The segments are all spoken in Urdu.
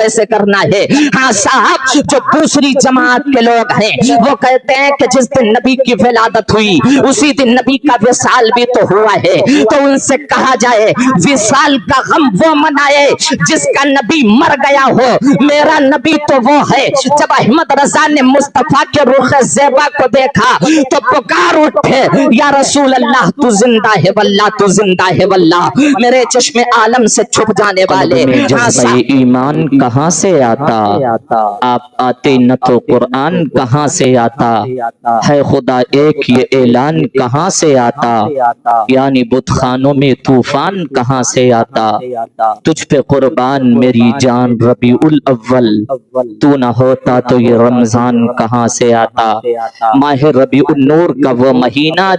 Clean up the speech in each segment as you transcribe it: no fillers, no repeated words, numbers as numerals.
طریقے سے کرنا ہے۔ ہاں صاحب، جو دوسری جماعت کے لوگ ہیں وہ کہتے ہیں کہ جس دن نبی کی ولادت ہوئی اسی دن نبی کا وصال بھی تو ہوا ہے، تو ان سے کہا جائے وصال کا غم وہ منائے جس کا نبی مر گیا ہو۔ میرا نبی تو وہ ہے، جب احمد رضا نے مصطفیٰ کے رخ زیبا کو دیکھا تو پکار اٹھے یا رسول اللہ تو زندہ ہے واللہ، تو زندہ ہے واللہ، میرے چشم عالم سے چھپ جانے والے۔ میں جذبہ ایمان کہاں سے آتا، آپ آتے نہ تو قرآن کہاں سے آتا، ہے خدا ایک یہ اعلان کہاں سے آتا، یعنی بت خانوں میں طوفان کہاں سے آتا، تجھ پہ قربان میری جان ربیع الاول، تو نہ ہوتا تو یہ رمضان کہاں سے آتا۔ ماہ ربیع النور کا وہ مہینہ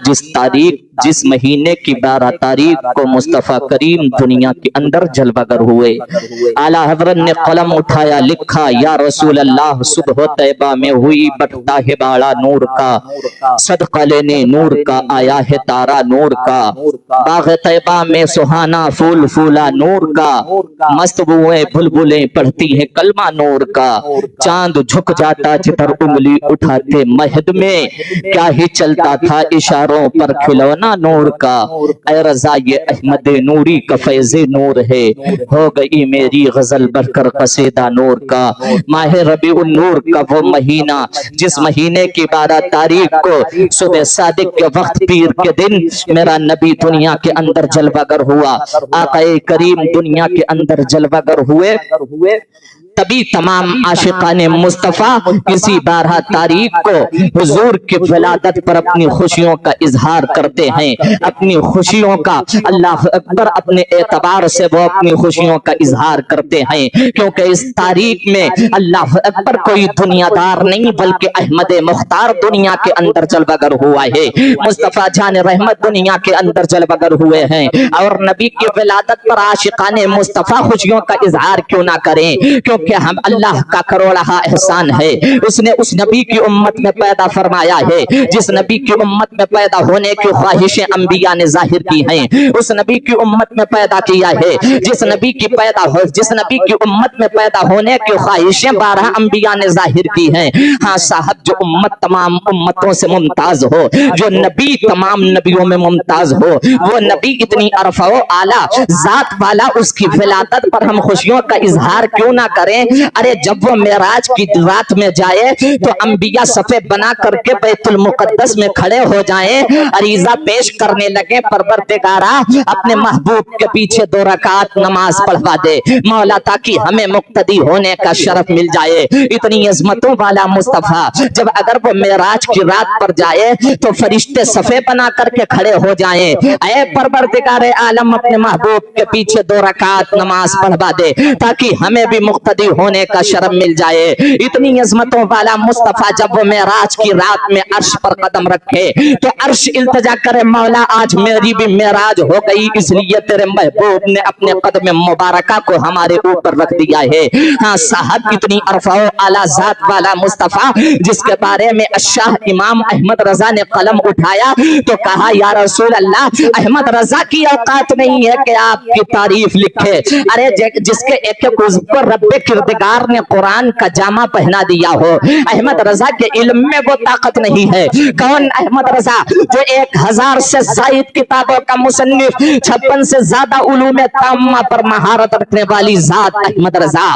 جس مہینے کی 12 تاریخ کو مصطفیٰ کریم دنیا کے اندر جلوہ گر ہوئے، اعلیٰ حضرت نے قلم اٹھایا، لکھا یا رسول اللہ صبح طیبہ میں ہوئی بٹتا ہے باڑا نور کا، صدقہ لینے نور کا آیا ہے تارا نور کا، باغ طیبہ میں سہانا پھول پھولا نور کا، مست بوئیں بلبلیں پڑھتی ہیں کلمہ نور کا، چاند جھک جاتا جدھر انگلی اٹھاتے مہد میں، کیا ہی چلتا تھا اشاروں پر کھلونا نور کا، اے رضا یہ احمد نوری کا فیض نور ہے، ہو گئی میری غزل بڑھ کر قصیدہ نور کا۔ ماہ ربیع النور کا وہ مہینہ جس مہینے کی 12 تاریخ کو صبح صادق کے وقت پیر کے دن میرا نبی دنیا کے اندر جلوہ گر ہوا، آقا کریم دنیا کے اندر جلوہ گر ہوئے، تبھی تمام عاشقان مصطفیٰ اسی 12 تاریخ کو حضور کی ولادت پر اپنی خوشیوں کا اظہار کرتے ہیں، اپنی خوشیوں کا، اللہ اکبر، اپنے اعتبار سے وہ اپنی خوشیوں کا اظہار کرتے ہیں، کیونکہ اس تاریخ میں اللہ اکبر کوئی دنیا دار نہیں بلکہ احمد مختار دنیا کے اندر جلوہ گر ہوا ہے، مصطفیٰ جان رحمت دنیا کے اندر جلوہ گر ہوئے ہیں، اور نبی کی ولادت پر عاشقان مصطفیٰ خوشیوں کا اظہار کیوں نہ کریں، کیونکہ ہم اللہ کا کروڑہا احسان ہے، اس نے اس نبی کی امت میں پیدا فرمایا ہے جس نبی کی امت میں پیدا ہونے کی خواہشیں انبیاء نے ظاہر کی ہیں، اس نبی کی امت میں پیدا کیا ہے جس نبی کی امت میں پیدا ہونے کی خواہشیں 12 انبیاء نے ظاہر کی ہیں۔ ہاں صاحب، جو امت تمام امتوں سے ممتاز ہو، جو نبی تمام نبیوں میں ممتاز ہو، وہ نبی اتنی عرفہ و اعلیٰ ذات والا، اس کی ولادت پر ہم خوشیوں کا اظہار کیوں نہ کریں؟ ارے جب وہ معراج کی رات میں جائے تو انبیاء صفے بنا کر کے بیت المقدس میں کھڑے ہو جائیں، عریضہ پیش کرنے لگے، پروردگارا اپنے محبوب کے پیچھے 2 رکعت نماز پڑھوا دے مولا، تاکہ ہمیں مقتدی ہونے کا شرف مل جائے۔ اتنی عظمتوں والا مصطفیٰ جب اگر وہ معراج کی رات پر جائے تو فرشتے صفے بنا کر کے کھڑے ہو جائیں، اے پروردگار عالم اپنے محبوب کے پیچھے 2 رکعت نماز پڑھوا دے تاکہ ہمیں بھی مقتدی ہونے کا شرف مل جائے۔ اتنی عظمتوں والا مصطفیٰ جب وہ معراج کی رات میں عرش پر قدم رکھے تو عرش التجا کرے، مولا آج میری بھی معراج ہو گئی، اس لیے تیرے محبوب نے اپنے قدم مبارکہ کو ہمارے اوپر رکھ دیا ہے۔ ہاں صاحب، اتنی عرفہ و اعلیٰ ذات والا مصطفیٰ جس کے بارے میں شاہ امام احمد رضا نے قلم اٹھایا تو کہا یا رسول اللہ، احمد رضا کی اوقات نہیں ہے کہ آپ کی تعریف لکھے، ارے جس کے ایک عضو کو رب کردگار نے قرآن کا جامع پہنا دیا ہو، احمد رضا کے علم میں وہ طاقت نہیں ہے۔ کون احمد رضا؟ جو 1000 سے زائد کتابوں کا مصنف، 56 سے زیادہ علوم تامہ پر مہارت رکھنے والی ذات احمد رضا۔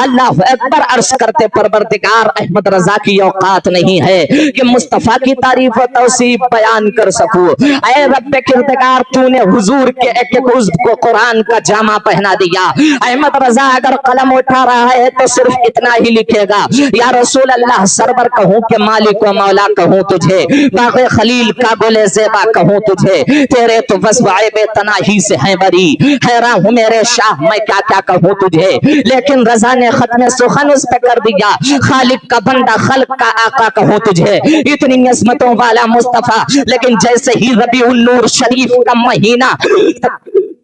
اللہ اکبر، عرض کرتے پروردگار احمد رضا کی اوقات نہیں ہے کہ مصطفیٰ کی تعریف و توصیف بیان کر سکوں، اے رب کردگار تو نے حضور کے ایک عضو کو قرآن کا جامع پہنا دیا۔ احمد رضا اگر قلم اٹھا رہا ہے تو صرف اتنا ہی لکھے گا، یا رسول اللہ سرور کہوں کہ مالک و مولا کہوں تجھے، باغ خلیل کا گل زیبا کہوں تجھے، تیرے تو وضع بے تناہی سے ہیں بری، حیران ہوں میرے شاہ میں کیا کیا کہوں تجھے۔ لیکن رضا نے ختم سخن اس پہ کر دیا، خالق کا بندہ خلق کا آقا کہوں تجھے۔ اتنی عظمتوں والا مصطفیٰ، لیکن جیسے ہی ربیع النور شریف کا مہینہ